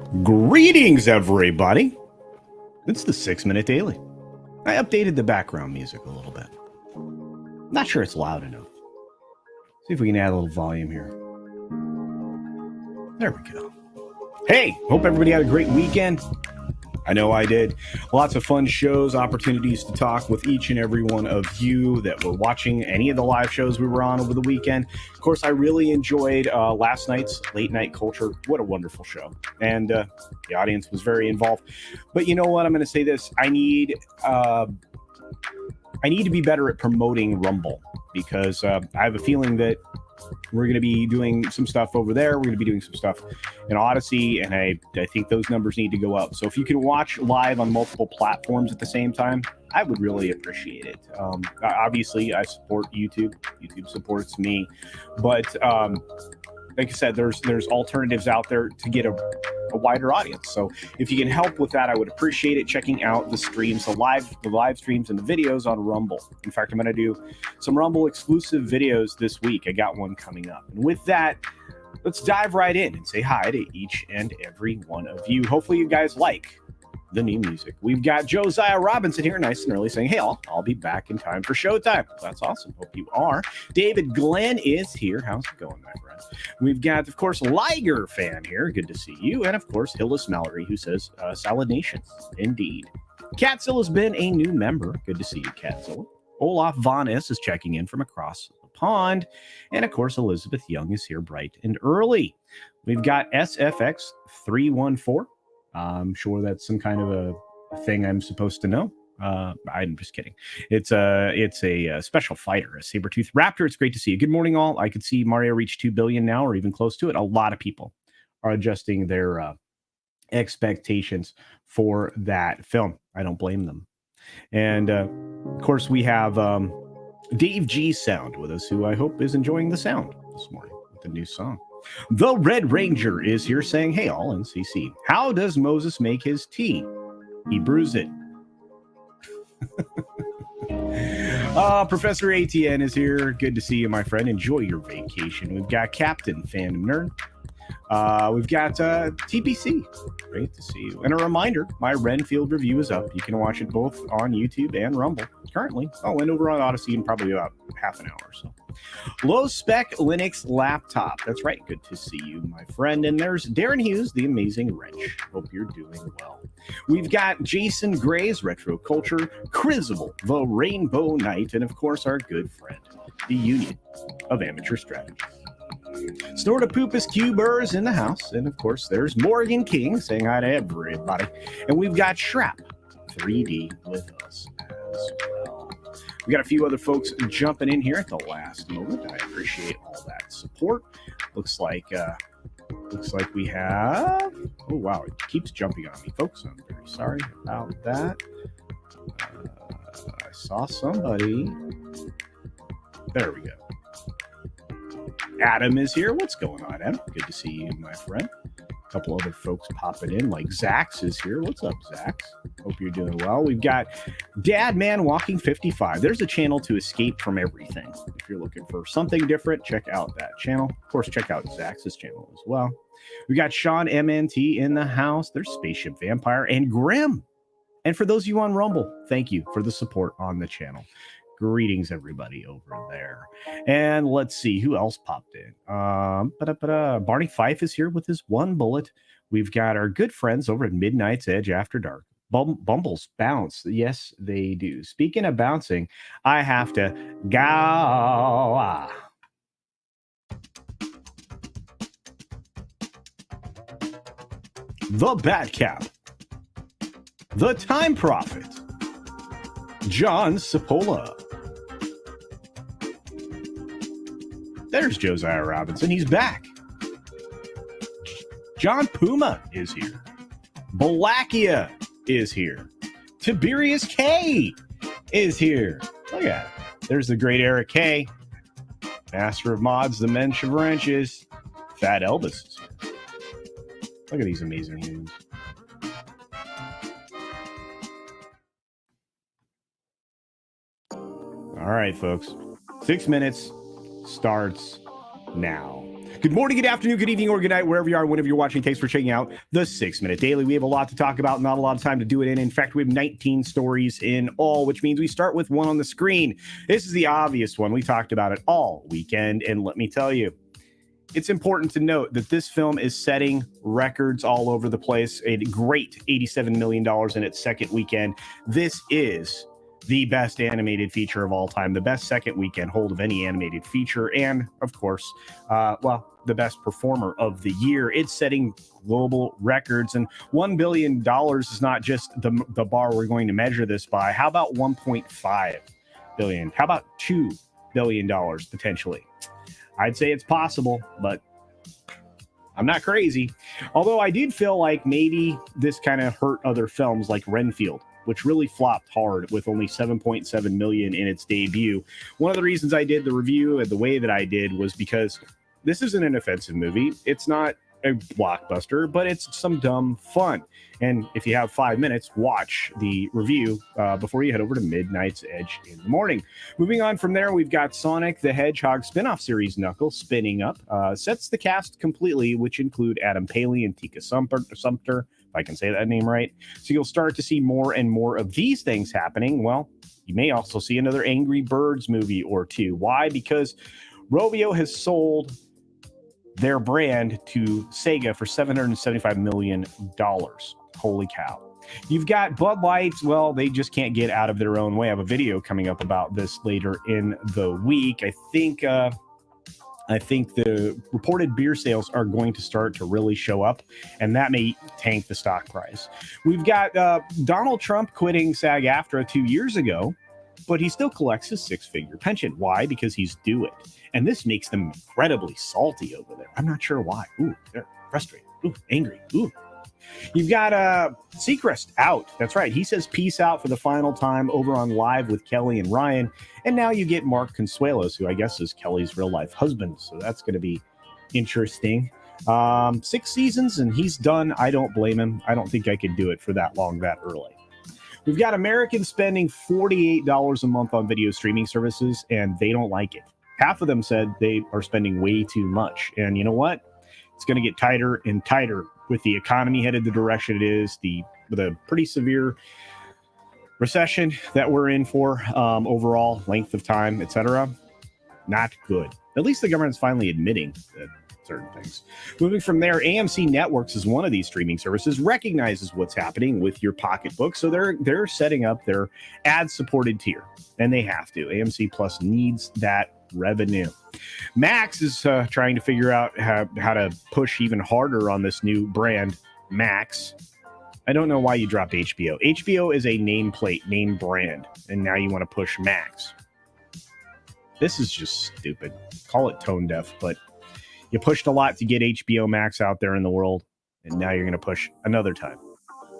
Greetings, everybody. It's the 6-Minute Daily. I updated the background music a little bit. Not sure it's loud enough. See if we can add a little volume here. There we go. Hey, hope everybody had a great weekend. I know I did. Lots of fun shows, opportunities to talk with each and every one of you that were watching any of the live shows we were on over the weekend. Of course, I really enjoyed last night's Late Night Culture. What a wonderful show. And the audience was very involved. But you know what? I'm going to say this. I need to be better at promoting Rumble because I have a feeling that we're going to be doing some stuff over there. We're going to be doing some stuff in Odysee, and I think those numbers need to go up. So if you can watch live on multiple platforms at the same time, I would really appreciate it. Obviously, I support YouTube. YouTube supports me. But like I said, there's alternatives out there to get a wider audience. So if you can help with that, I would appreciate it. Checking out the streams, the live streams and the videos on Rumble. In fact, I'm going to do some Rumble exclusive videos this week. I got one coming up. And with that, let's dive right in and say hi to each and every one of you. Hopefully you guys like the new music. We've got Josiah Robinson here nice and early saying, hey, I'll be back in time for showtime. That's awesome. Hope you are. David Glenn is here. How's it going, my friend? We've got, of course, Liger fan here. Good to see you. And, of course, Hillis Mallory, who says, Salad Nation. Indeed. Catzilla's been a new member. Good to see you, Catzilla. Olaf Von S is checking in from across the pond. And, of course, Elizabeth Young is here bright and early. We've got SFX314. I'm sure that's some kind of a thing I'm supposed to know. I'm just kidding. It's a special fighter, a saber-toothed raptor. It's great to see you. Good morning, all. I could see Mario reach 2 billion now, or even close to it. A lot of people are adjusting their expectations for that film. I don't blame them. And of course, we have Dave G Sound with us, who I hope is enjoying the sound this morning with the new song. The Red Ranger is here saying, hey, all in CC. How does Moses make his tea? He brews it. Professor ATN is here. Good to see you, my friend. Enjoy your vacation. We've got Captain Fandom Nerd. We've got TPC. Great to see you. And a reminder, my Renfield review is up. You can watch it both on YouTube and Rumble currently. Oh, and over on Odysee in probably about half an hour or so. Low spec Linux laptop. That's right. Good to see you, my friend. And there's Darren Hughes, the amazing wrench. Hope you're doing well. We've got Jason Gray's Retro Culture, Chrysable, the Rainbow Knight, and of course our good friend, the Union of Amateur Strategists. Snortapoopus Cuber in the house. And of course, there's Morgan King saying hi to everybody. And we've got Shrap 3D with us as well. We got a few other folks jumping in here at the last moment. I appreciate all that support. Looks like we have. Oh wow, it keeps jumping on me, folks. I'm very sorry about that. I saw somebody. There we go. Adam is here. What's going on, Adam? Good to see you, my friend. A couple other folks popping in, like Zax is here. What's up, Zax? Hope you're doing well. We've got Dad Man Walking 55. There's a channel to escape from everything. If you're looking for something different, check out that channel. Of course, check out Zax's channel as well. We got Sean MNT in the house. There's Spaceship Vampire and Grim. And for those of you on Rumble, thank you for the support on the channel. Greetings, everybody over there. And let's see who else popped in. Barney Fife is here with his one bullet. We've got our good friends over at Midnight's Edge After Dark. Bumbles bounce. Yes, they do. Speaking of bouncing, I have to go. The Batcap. The Time Prophet. John Cipolla. There's Josiah Robinson. He's back. John Puma is here. Balakia is here. Tiberius K is here. Look at it. There's the great Eric K. Master of Mods, the Mensch of Wrenches. Fat Elvis is here. Look at these amazing humans. All right, folks. 6 minutes starts now. Good morning, good afternoon, good evening, or good night, wherever you are, whenever you're watching. Thanks for checking out the 6-Minute Daily. We have a lot to talk about, not a lot of time to do it in. In fact, we have 19 stories in all, which means we start with one on the screen. This is the obvious one. We talked about it all weekend, and let me tell you, it's important to note that this film is setting records all over the place. A great $87 million in its second weekend. This is the best animated feature of all time, the best second weekend hold of any animated feature, and of course, the best performer of the year. It's setting global records, and $1 billion is not just the bar we're going to measure this by. How about 1.5 billion? How about $2 billion potentially? I'd say it's possible, but I'm not crazy. Although I did feel like maybe this kind of hurt other films like Renfield, which really flopped hard with only 7.7 million in its debut. One of the reasons I did the review and the way that I did was because this isn't an offensive movie. It's not a blockbuster, but it's some dumb fun. And if you have 5 minutes, watch the review before you head over to Midnight's Edge in the morning. Moving on from there, we've got Sonic the Hedgehog spinoff series Knuckles spinning up. Sets the cast completely, which include Adam Paley and Tika Sumpter, if I can say that name right. So you'll start to see more and more of these things happening. Well, you may also see another Angry Birds movie or two. Why? Because Rovio has sold their brand to Sega for $775 million. Holy cow. You've got Bud Light. Well, they just can't get out of their own way. I have a video coming up about this later in the week. I think the reported beer sales are going to start to really show up, and that may tank the stock price. We've got Donald Trump quitting SAG-AFTRA 2 years ago, but he still collects his 6-figure pension. Why? Because he's due it. And this makes them incredibly salty over there. I'm not sure why. Ooh, they're frustrated. Ooh, angry. Ooh. You've got Seacrest out. That's right. He says peace out for the final time over on Live with Kelly and Ryan. And now you get Mark Consuelos, who I guess is Kelly's real-life husband. So that's going to be interesting. 6 seasons, and he's done. I don't blame him. I don't think I could do it for that long, that early. We've got Americans spending $48 a month on video streaming services, and they don't like it. Half of them said they are spending way too much. And you know what? It's going to get tighter and tighter with the economy headed the direction it is, with a pretty severe recession that we're in for overall, length of time, etc. Not good. At least the government's finally admitting that certain things. Moving from there, AMC Networks is one of these streaming services, recognizes what's happening with your pocketbook, so they're setting up their ad-supported tier, and they have to. AMC Plus needs that revenue. Max is trying to figure out how to push even harder on this new brand, Max. I don't know why you dropped HBO. HBO is a nameplate, name brand, and now you want to push Max. This is just stupid. Call it tone deaf, but you pushed a lot to get HBO Max out there in the world, and now you're going to push another time.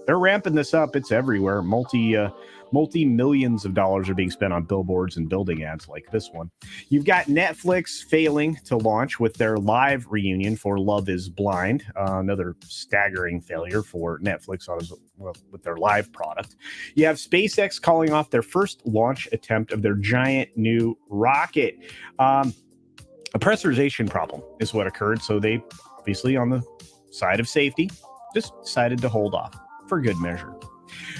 They're ramping this up. It's everywhere. Multi-millions of dollars are being spent on billboards and building ads like this one. You've got Netflix failing to launch with their live reunion for Love is Blind. Another staggering failure for Netflix with their live product. You have SpaceX calling off their first launch attempt of their giant new rocket. A pressurization problem is what occurred. So they, obviously on the side of safety, just decided to hold off for good measure.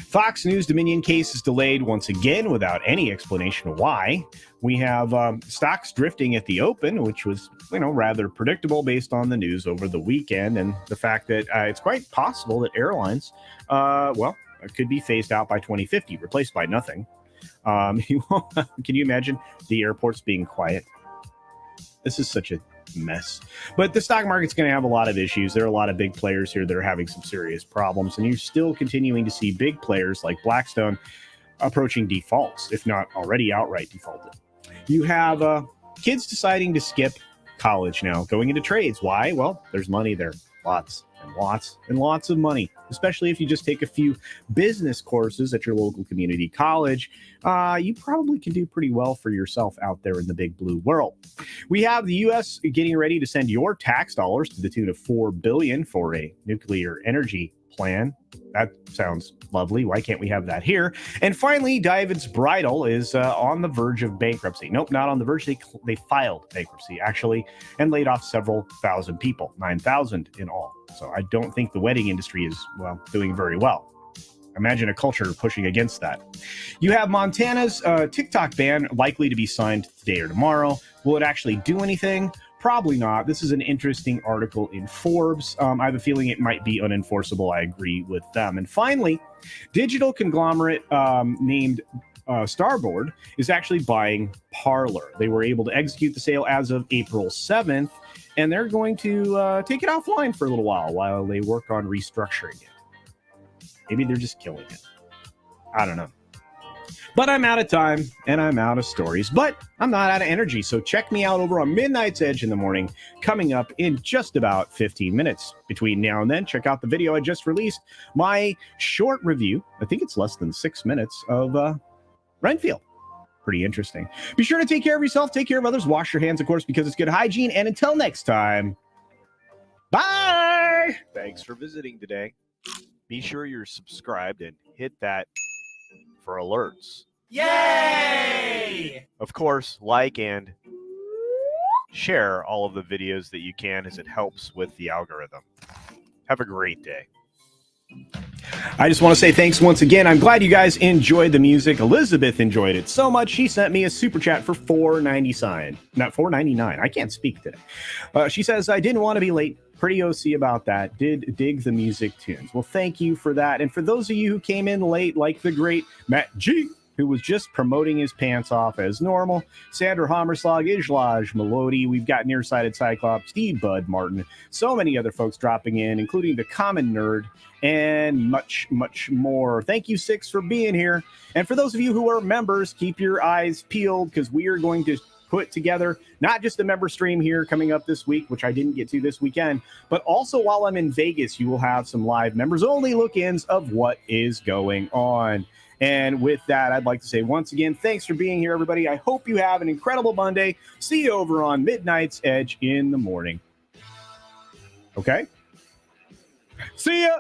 Fox News Dominion case is delayed once again without any explanation why. We have stocks drifting at the open, which was, rather predictable based on the news over the weekend and the fact that it's quite possible that airlines, could be phased out by 2050, replaced by nothing. Can you imagine the airports being quiet? This is such a mess. But the stock market's going to have a lot of issues. There are a lot of big players here that are having some serious problems, and you're still continuing to see big players like Blackstone approaching defaults, if not already outright defaulted. You have kids deciding to skip college now, going into trades. Why? Well, there's money there. Lots and lots and lots of money, especially if you just take a few business courses at your local community college. You probably can do pretty well for yourself out there in the big blue world. We have the U.S. getting ready to send your tax dollars to the tune of $4 billion for a nuclear energy plan. That sounds lovely. Why can't we have that here? And finally, David's Bridal is on the verge of bankruptcy. Nope, not on the verge. They filed bankruptcy, actually, and laid off several thousand people, 9,000 in all. So I don't think the wedding industry is, well, doing very well. Imagine a culture pushing against that. You have Montana's TikTok ban likely to be signed today or tomorrow. Will it actually do anything? Probably not. This is an interesting article in Forbes. I have a feeling it might be unenforceable. I agree with them. And finally, digital conglomerate named Starboard is actually buying Parler. They were able to execute the sale as of April 7th, and they're going to take it offline for a little while they work on restructuring it. Maybe they're just killing it. I don't know. But I'm out of time, and I'm out of stories. But I'm not out of energy, so check me out over on Midnight's Edge in the morning, coming up in just about 15 minutes. Between now and then, check out the video I just released, my short review, I think it's less than 6 minutes, of Renfield. Pretty interesting. Be sure to take care of yourself, take care of others, wash your hands, of course, because it's good hygiene. And until next time, bye! Thanks for visiting today. Be sure you're subscribed and hit that for alerts. Yay! Of course, like and share all of the videos that you can, as it helps with the algorithm. Have a great day. I just want to say thanks once again. I'm glad you guys enjoyed the music. Elizabeth enjoyed it so much, she sent me a super chat for $4.99. Not $4.99. I can't speak today. She says, I didn't want to be late. Pretty OC about that. Did dig the music tunes. Well, thank you for that. And for those of you who came in late, like the great Matt G, who was just promoting his pants off as normal, Sandra Hammerslag, Ijlaj Melody, we've got Nearsighted Cyclops, Steve Bud Martin, so many other folks dropping in, including the Common Nerd, and much, much more. Thank you, Six, for being here. And for those of you who are members, keep your eyes peeled, because we are going to put together not just a member stream here coming up this week, which I didn't get to this weekend, but also while I'm in Vegas, you will have some live members-only look-ins of what is going on. And with that, I'd like to say once again, thanks for being here, everybody. I hope you have an incredible Monday. See you over on Midnight's Edge in the morning. Okay? See ya!